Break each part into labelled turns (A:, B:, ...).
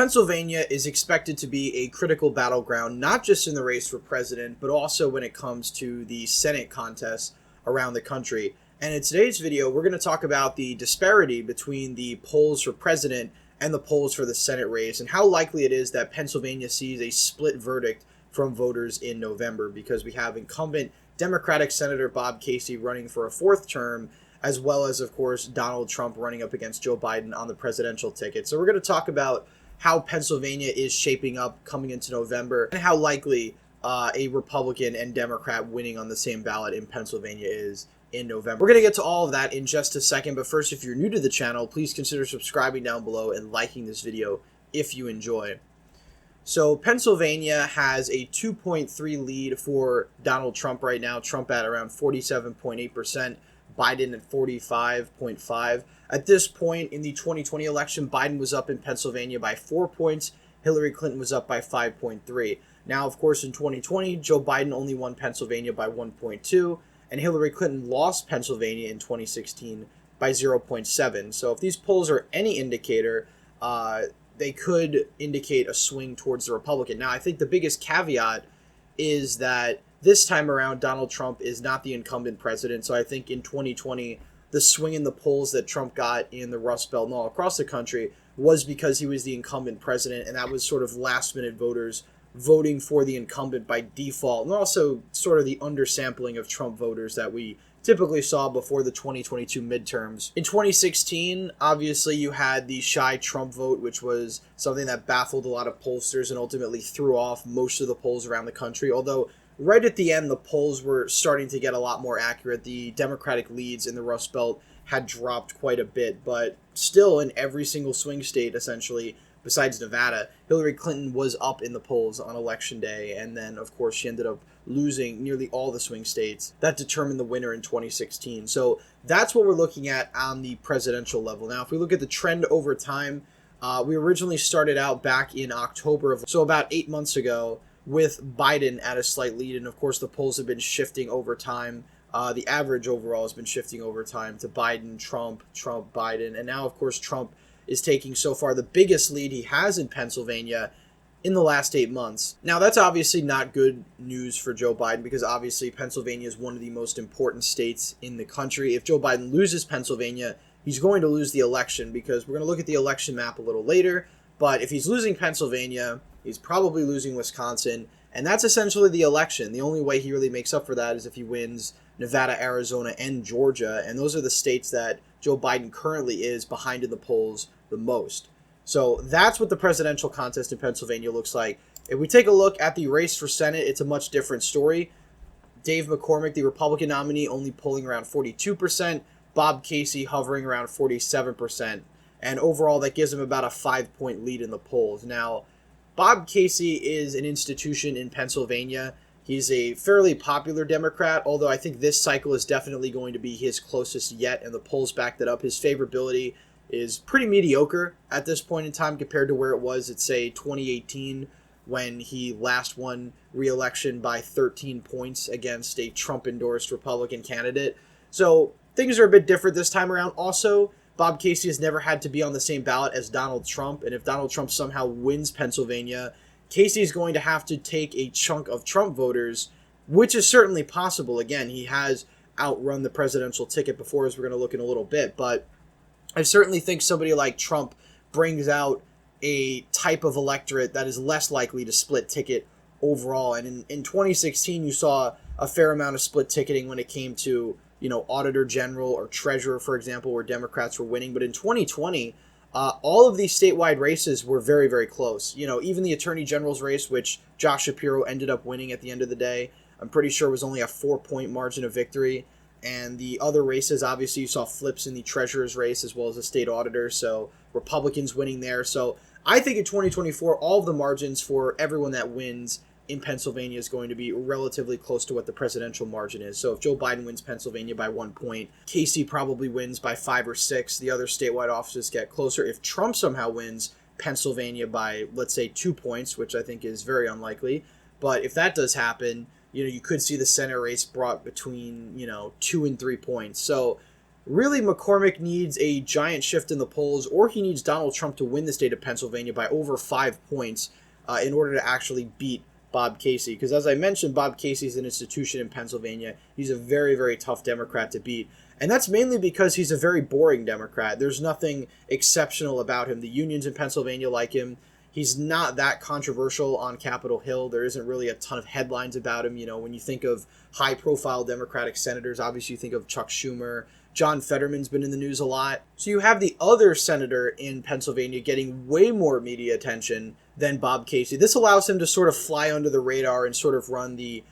A: Pennsylvania is expected to be a critical battleground, not just in the race for president, but also when it comes to the Senate contests around the country. And in today's video, we're going to talk about the disparity between the polls for president and the polls for the Senate race, and how likely it is that Pennsylvania sees a split verdict from voters in November, because we have incumbent Democratic Senator Bob Casey running for a fourth term, as well as, of course, Donald Trump running up against Joe Biden on the presidential ticket. So we're going to talk about how Pennsylvania is shaping up coming into November, and how likely a Republican and Democrat winning on the same ballot in Pennsylvania is in November. We're going to get to all of that in just a second, but first, if you're new to the channel, please consider subscribing down below and liking this video if you enjoy. So Pennsylvania has a 2.3 lead for Donald Trump right now. Trump at around 47.8%, Biden at 45.5%. At this point in the 2020 election, Biden was up in Pennsylvania by 4 points. Hillary Clinton was up by 5.3. Now, of course, in 2020, Joe Biden only won Pennsylvania by 1.2, and Hillary Clinton lost Pennsylvania in 2016 by 0.7. So if these polls are any indicator, they could indicate a swing towards the Republican. Now, I think the biggest caveat is that this time around, Donald Trump is not the incumbent president. So I think in 2020, the swing in the polls that Trump got in the Rust Belt and all across the country was because he was the incumbent president, and that was sort of last-minute voters voting for the incumbent by default, and also sort of the undersampling of Trump voters that we typically saw before the 2022 midterms. In 2016, obviously, you had the shy Trump vote, which was something that baffled a lot of pollsters and ultimately threw off most of the polls around the country, although right at the end, the polls were starting to get a lot more accurate. The Democratic leads in the Rust Belt had dropped quite a bit, but still in every single swing state, essentially, besides Nevada, Hillary Clinton was up in the polls on Election Day, and then, of course, she ended up losing nearly all the swing states. That determined the winner in 2016. So that's what we're looking at on the presidential level. Now, if we look at the trend over time, we originally started out back in October so about 8 months ago, with Biden at a slight lead, and of course the polls have been shifting over time. The average overall has been shifting over time to Biden, Trump, Trump, Biden, and now, of course, Trump is taking so far the biggest lead he has in Pennsylvania in the last 8 months. Now, that's obviously not good news for Joe Biden, because obviously Pennsylvania is one of the most important states in the country. If Joe Biden loses Pennsylvania, he's going to lose the election, because we're going to look at the election map a little later. But if he's losing Pennsylvania, he's probably losing Wisconsin, and that's essentially the election. The only way he really makes up for that is if he wins Nevada, Arizona, and Georgia, and those are the states that Joe Biden currently is behind in the polls the most. So that's what the presidential contest in Pennsylvania looks like. If we take a look at the race for Senate, it's a much different story. Dave McCormick, the Republican nominee, only polling around 42%, Bob Casey hovering around 47%, and overall that gives him about a 5-point lead in the polls. Now, Bob Casey is an institution in Pennsylvania. He's a fairly popular Democrat, although I think this cycle is definitely going to be his closest yet, and the polls back that up. His favorability is pretty mediocre at this point in time compared to where it was at, say, 2018, when he last won re-election by 13 points against a Trump-endorsed Republican candidate. So things are a bit different this time around. Also, Bob Casey has never had to be on the same ballot as Donald Trump, and if Donald Trump somehow wins Pennsylvania, Casey is going to have to take a chunk of Trump voters, which is certainly possible. Again, he has outrun the presidential ticket before, as we're going to look in a little bit, but I certainly think somebody like Trump brings out a type of electorate that is less likely to split ticket overall. And in 2016, you saw a fair amount of split ticketing when it came to, auditor general or treasurer, for example, where Democrats were winning. But in 2020, all of these statewide races were very, very close. Even the attorney general's race, which Josh Shapiro ended up winning at the end of the day, I'm pretty sure was only a 4-point margin of victory. And the other races, obviously, you saw flips in the treasurer's race as well as the state auditor. So Republicans winning there. So I think in 2024, all of the margins for everyone that wins in Pennsylvania is going to be relatively close to what the presidential margin is. So if Joe Biden wins Pennsylvania by 1 point, Casey probably wins by 5 or 6. The other statewide offices get closer. If Trump somehow wins Pennsylvania by, let's say, 2 points, which I think is very unlikely, but if that does happen, you could see the Senate race brought between, 2 and 3 points. So really McCormick needs a giant shift in the polls, or he needs Donald Trump to win the state of Pennsylvania by over 5 points in order to actually beat Bob Casey. Because as I mentioned, Bob Casey is an institution in Pennsylvania. He's a very, very tough Democrat to beat. And that's mainly because he's a very boring Democrat. There's nothing exceptional about him. The unions in Pennsylvania like him. He's not that controversial on Capitol Hill. There isn't really a ton of headlines about him. You know, when you think of high-profile Democratic senators, obviously you think of Chuck Schumer. John Fetterman's been in the news a lot. So you have the other senator in Pennsylvania getting way more media attention than Bob Casey. This allows him to sort of fly under the radar and sort of run the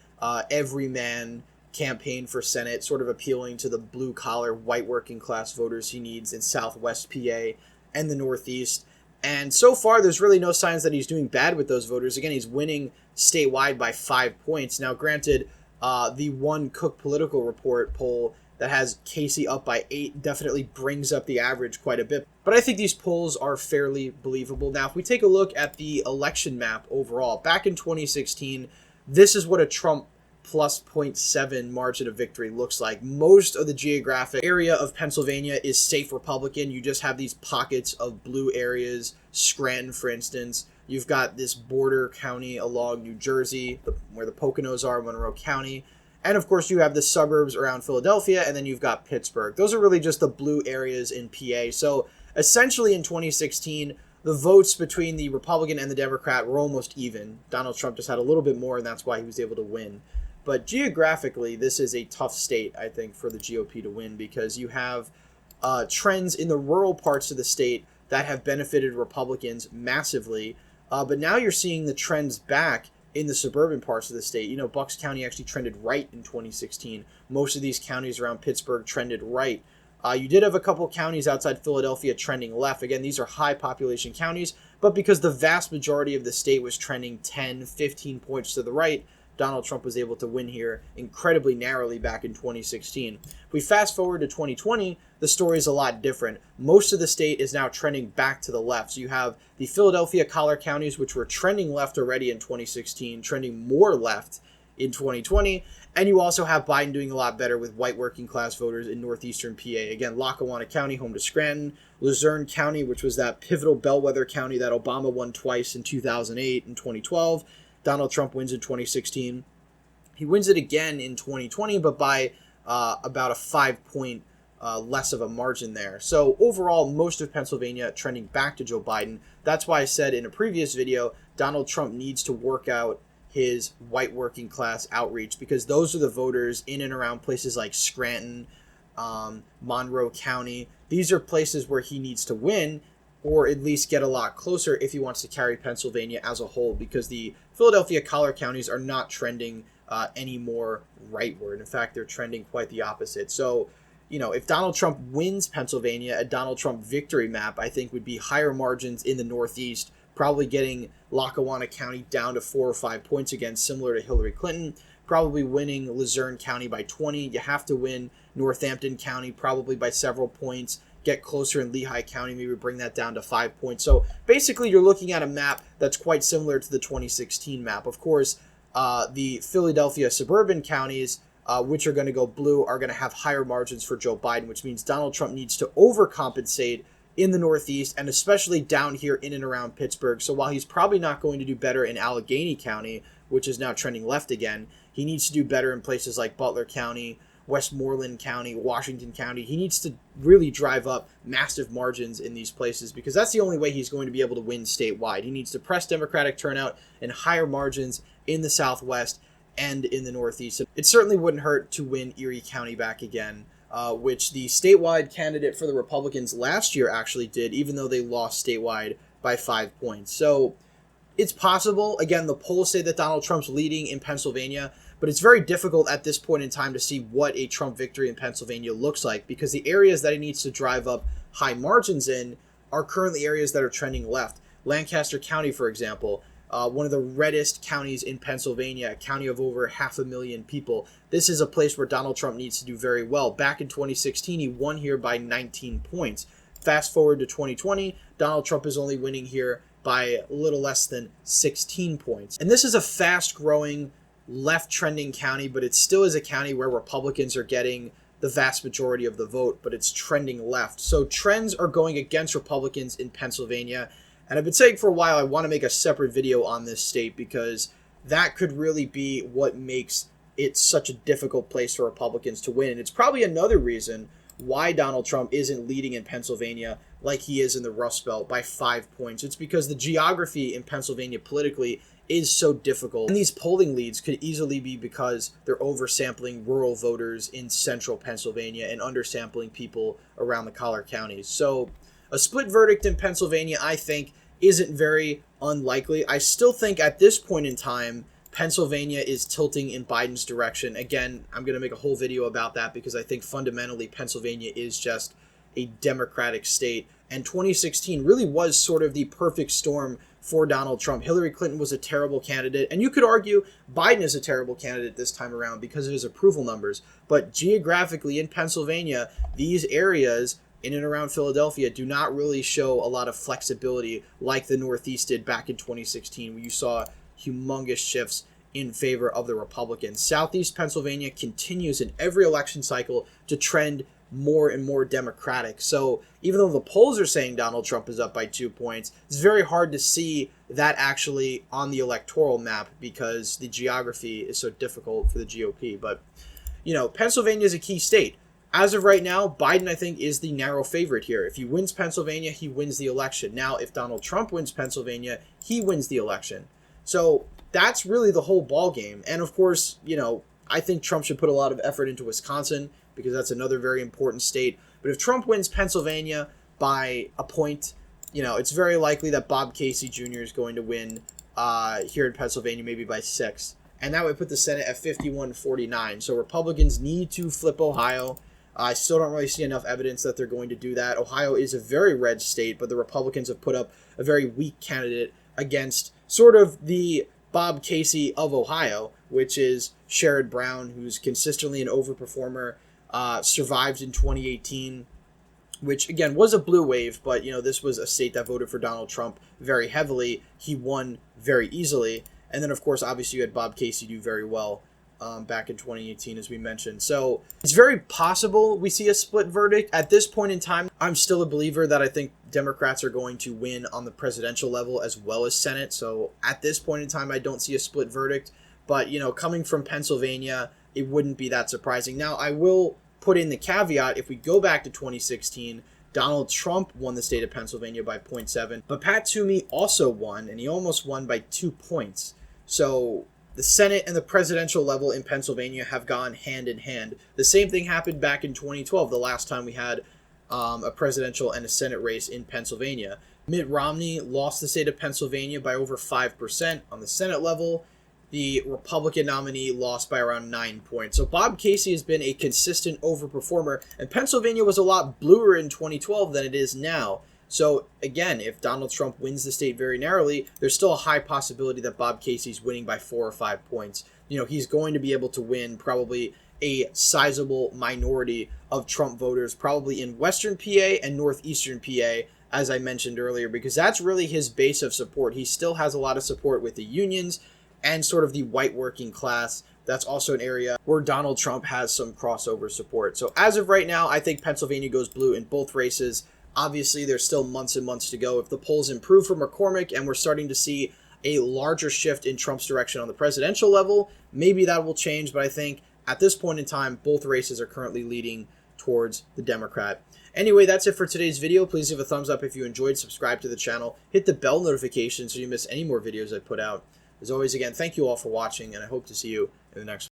A: everyman campaign for Senate, sort of appealing to the blue-collar, white working-class voters he needs in Southwest PA and the Northeast. And so far, there's really no signs that he's doing bad with those voters. Again, he's winning statewide by 5 points. Now, granted, the one Cook Political Report poll that has Casey up by 8 definitely brings up the average quite a bit. But I think these polls are fairly believable. Now, if we take a look at the election map overall, back in 2016, this is what a Trump plus 0.7 margin of victory looks like. Most of the geographic area of Pennsylvania is safe Republican. You just have these pockets of blue areas. Scranton, for instance. You've got this border county along New Jersey, where the Poconos are, Monroe County. And of course, you have the suburbs around Philadelphia, and then you've got Pittsburgh. Those are really just the blue areas in PA. So essentially in 2016, the votes between the Republican and the Democrat were almost even. Donald Trump just had a little bit more, and that's why he was able to win. But geographically, this is a tough state, I think, for the GOP to win, because you have trends in the rural parts of the state that have benefited Republicans massively. But now you're seeing the trends back in the suburban parts of the state. You know, Bucks County actually trended right in 2016. Most of these counties around Pittsburgh trended right. You did have a couple counties outside Philadelphia trending left. Again, these are high population counties, but because the vast majority of the state was trending 10, 15 points to the right, Donald Trump was able to win here incredibly narrowly back in 2016. If we fast forward to 2020, the story is a lot different. Most of the state is now trending back to the left. So you have the Philadelphia collar counties, which were trending left already in 2016, trending more left in 2020. And you also have Biden doing a lot better with white working class voters in northeastern PA. Again, Lackawanna County, home to Scranton. Luzerne County, which was that pivotal bellwether county that Obama won twice in 2008 and 2012. Donald Trump wins in 2016. He wins it again in 2020, but by about a 5-point less of a margin there. So overall, most of Pennsylvania trending back to Joe Biden. That's why I said in a previous video, Donald Trump needs to work out his white working class outreach, because those are the voters in and around places like Scranton, Monroe County. These are places where he needs to win, or at least get a lot closer if he wants to carry Pennsylvania as a whole, because the Philadelphia collar counties are not trending any more rightward. In fact, they're trending quite the opposite. So, you know, if Donald Trump wins Pennsylvania, a Donald Trump victory map, I think, would be higher margins in the Northeast, probably getting Lackawanna County down to 4 or 5 points again, similar to Hillary Clinton, probably winning Luzerne County by 20. You have to win Northampton County probably by several points. Get closer in Lehigh County, maybe bring that down to 5 points. So basically, you're looking at a map that's quite similar to the 2016 map. Of course, the Philadelphia suburban counties, which are going to go blue, are going to have higher margins for Joe Biden, which means Donald Trump needs to overcompensate in the Northeast, and especially down here in and around Pittsburgh. So while he's probably not going to do better in Allegheny County, which is now trending left again, he needs to do better in places like Butler County, Westmoreland County, Washington County. He needs to really drive up massive margins in these places, because that's the only way he's going to be able to win statewide. He needs to press Democratic turnout and higher margins in the Southwest and in the Northeast. It certainly wouldn't hurt to win Erie County back again, which the statewide candidate for the Republicans last year actually did, even though they lost statewide by 5 points. So it's possible. Again, the polls say that Donald Trump's leading in Pennsylvania, but it's very difficult at this point in time to see what a Trump victory in Pennsylvania looks like, because the areas that he needs to drive up high margins in are currently areas that are trending left. Lancaster County, for example, one of the reddest counties in Pennsylvania, a county of over 500,000 people. This is a place where Donald Trump needs to do very well. Back in 2016, he won here by 19 points. Fast forward to 2020, Donald Trump is only winning here by a little less than 16 points. And this is a fast-growing, left-trending county, but it still is a county where Republicans are getting the vast majority of the vote, but it's trending left. So trends are going against Republicans in Pennsylvania. And I've been saying for a while I want to make a separate video on this state because that could really be what makes it such a difficult place for Republicans to win. And it's probably another reason why Donald Trump isn't leading in Pennsylvania like he is in the Rust Belt by 5 points. It's because the geography in Pennsylvania politically is so difficult. And these polling leads could easily be because they're oversampling rural voters in central Pennsylvania and undersampling people around the collar counties. So a split verdict in Pennsylvania, I think, isn't very unlikely. I still think at this point in time, Pennsylvania is tilting in Biden's direction. Again, I'm going to make a whole video about that because I think fundamentally Pennsylvania is just a Democratic state. And 2016 really was sort of the perfect storm for Donald Trump. Hillary Clinton was a terrible candidate, and you could argue Biden is a terrible candidate this time around because of his approval numbers. But geographically in Pennsylvania, these areas in and around Philadelphia do not really show a lot of flexibility like the Northeast did back in 2016, where you saw humongous shifts in favor of the Republicans. Southeast Pennsylvania continues in every election cycle to trend more and more Democratic. So even though the polls are saying Donald Trump is up by 2 points, it's very hard to see that actually on the electoral map because the geography is so difficult for the GOP. But, you know, Pennsylvania is a key state. As of right now, Biden, I think, is the narrow favorite here. If he wins Pennsylvania, he wins the election. Now, if Donald Trump wins Pennsylvania, he wins the election. So that's really the whole ball game. And of course, you know, I think Trump should put a lot of effort into Wisconsin because that's another very important state. But if Trump wins Pennsylvania by a point, you know, it's very likely that Bob Casey Jr. is going to win here in Pennsylvania, maybe by 6. And that would put the Senate at 51-49. So Republicans need to flip Ohio. I still don't really see enough evidence that they're going to do that. Ohio is a very red state, but the Republicans have put up a very weak candidate against sort of the Bob Casey of Ohio, which is Sherrod Brown, who's consistently an overperformer, survived in 2018, which again was a blue wave, but you know, this was a state that voted for Donald Trump very heavily. He won very easily. And then of course, obviously you had Bob Casey do very well back in 2018, as we mentioned. So it's very possible we see a split verdict. At this point in time, I'm still a believer that I think Democrats are going to win on the presidential level as well as Senate. So at this point in time, I don't see a split verdict. But, you know, coming from Pennsylvania, it wouldn't be that surprising. Now, I will put in the caveat, if we go back to 2016, Donald Trump won the state of Pennsylvania by 0.7, but Pat Toomey also won, and he almost won by 2 points. So the Senate and the presidential level in Pennsylvania have gone hand in hand. The same thing happened back in 2012, the last time we had a presidential and a Senate race in Pennsylvania. Mitt Romney lost the state of Pennsylvania by over 5% on the Senate level. The Republican nominee lost by around 9 points. So Bob Casey has been a consistent overperformer, and Pennsylvania was a lot bluer in 2012 than it is now. So again, if Donald Trump wins the state very narrowly, there's still a high possibility that Bob Casey's winning by 4 or 5 points. You know, he's going to be able to win probably a sizable minority of Trump voters, probably in Western PA and Northeastern PA, as I mentioned earlier, because that's really his base of support. He still has a lot of support with the unions and sort of the white working class. That's also an area where Donald Trump has some crossover support. So as of right now, I think Pennsylvania goes blue in both races. Obviously, there's still months and months to go. If the polls improve for McCormick and we're starting to see a larger shift in Trump's direction on the presidential level, maybe that will change. But I think at this point in time, both races are currently leading towards the Democrat. Anyway, that's it for today's video. Please give a thumbs up if you enjoyed, subscribe to the channel, hit the bell notification so you miss any more videos I put out. As always, again, thank you all for watching, and I hope to see you in the next one.